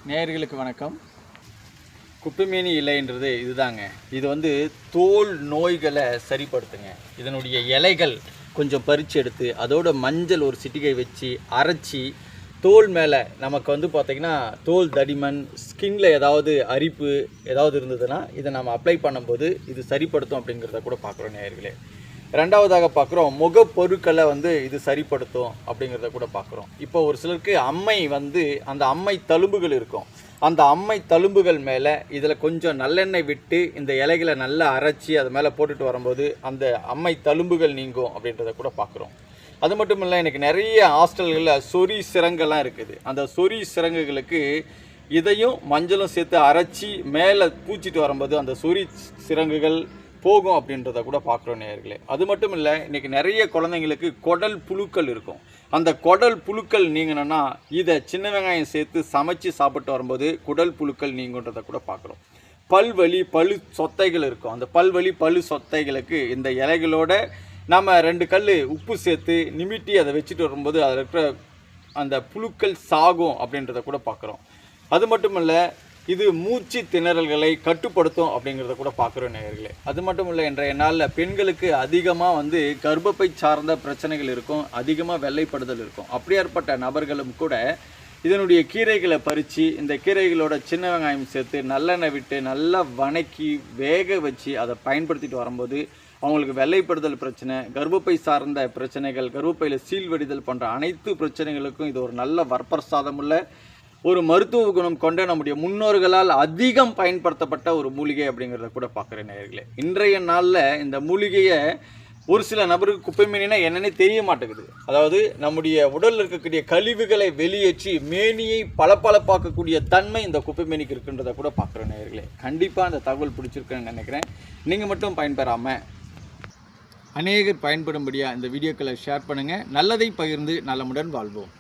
நேயர்களுக்கு வணக்கம். குப்பைமேனி இலைன்றது இதுதாங்க. இது வந்து தோல் நோய்களை சரிப்படுத்துங்க. இதனுடைய இலைகள் கொஞ்சம் பறித்து எடுத்து அதோட மஞ்சள் ஒரு சிட்டிகை வச்சு அரைச்சி தோல் மேலே நமக்கு வந்து பார்த்திங்கன்னா தோல் தடிமன், ஸ்கின்ல ஏதாவது அரிப்பு ஏதாவது இருந்ததுன்னா இதை நம்ம அப்ளை பண்ணும்போது இது சரிப்படுத்தும் அப்படிங்கிறத கூட பார்க்குறோம் நேயர்களே. ரெண்டாவதாக பார்க்குறோம் முகப்பொருட்களை வந்து இது சரிப்படுத்தும் அப்படிங்கிறத கூட பார்க்குறோம். இப்போ ஒரு சிலருக்கு அம்மை வந்து அந்த அம்மை தழும்புகள் இருக்கும். அந்த அம்மை தழும்புகள் மேலே இதில் கொஞ்சம் நல்லெண்ணெய் விட்டு இந்த இலைகளை நல்லா அரைச்சி அது மேலே போட்டுட்டு வரும்போது அந்த அம்மை தழும்புகள் நீங்கும் அப்படின்றத கூட பார்க்குறோம். அது மட்டும் இல்லை, எனக்கு நிறைய ஹாஸ்டல்களில் சொறி சிரங்கெல்லாம் இருக்குது. அந்த சொறி சிரங்குகளுக்கு இதையும் மஞ்சளும் சேர்த்து அரைச்சி மேலே பூச்சிட்டு வரும்போது அந்த சொறி சிரங்குகள் போகும் அப்படின்றத கூட பார்க்குறோம் நேயர்களே. அது மட்டும் இல்லை, இன்றைக்கி நிறைய குழந்தைங்களுக்கு குடல் புழுக்கள் இருக்கும். அந்த குடல் புழுக்கள் நீங்கணும்னா இதை சின்ன வெங்காயம் சேர்த்து சமைச்சு சாப்பிட்டு வரும்போது குடல் புழுக்கள் நீங்குன்றதை கூட பார்க்குறோம். பல்வலி பழு சொத்தைகள் இருக்கும். அந்த பல்வலி பழு சொத்தைகளுக்கு இந்த இலைகளோட நம்ம 2 கல் உப்பு சேர்த்து நிமிட்டி அதை வச்சுட்டு வரும்போது அதில் இருக்கிற அந்த புழுக்கள் சாகும் அப்படின்றத கூட பார்க்குறோம். அது மட்டும் இல்லை, இது மூச்சு திணறல்களை கட்டுப்படுத்தும் அப்படிங்கிறத கூட பார்க்குறோம் நேயர்களே. அது மட்டும் இல்லை, இன்றைய நாளில் பெண்களுக்கு அதிகமாக வந்து கர்ப்பப்பை சார்ந்த பிரச்சனைகள் இருக்கும், அதிகமாக வெள்ளைப்படுதல் இருக்கும். அப்படியாற்பட்ட நபர்களும் கூட இதனுடைய கீரைகளை பறித்து இந்த கீரைகளோட சின்ன வெங்காயம் சேர்த்து நல்லெண்ணெய் விட்டு நல்லா வணக்கி வேக வச்சு அதை பயன்படுத்திட்டு வரும்போது அவங்களுக்கு வெள்ளைப்படுதல் பிரச்சனை, கர்ப்பப்பை சார்ந்த பிரச்சனைகள், கர்ப்பப்பையில் சீல்வடிதல் போன்ற அனைத்து பிரச்சனைகளுக்கும் இது ஒரு நல்ல வரப்பிரசாதமுள்ள ஒரு மருத்துவ குணம் கொண்ட நம்முடைய முன்னோர்களால் அதிகம் பயன்படுத்தப்பட்ட ஒரு மூலிகை அப்படிங்கிறத கூட பார்க்குறேன் நேயர்களே. இன்றைய நாளில் இந்த மூலிகையை ஒரு சில நபருக்கு குப்பைமேனினா என்னன்னே தெரிய மாட்டேங்குது. அதாவது நம்முடைய உடலில் இருக்கக்கூடிய கழிவுகளை வெளியேற்றி மேனியை பளபளப்பாக்கக்கூடிய தன்மை இந்த குப்பைமேனிக்கு இருக்குன்றதை கூட பார்க்குறேன் நேயர்களே. கண்டிப்பாக அந்த தகவல் பிடிச்சிருக்குன்னு நினைக்கிறேன். நீங்கள் மட்டும் பயன்பெறாமல் அநேகர் பயன்படும்படியாக இந்த வீடியோக்களை ஷேர் பண்ணுங்கள். நல்லதை பகிர்ந்து நலமுடன் வாழ்வோம்.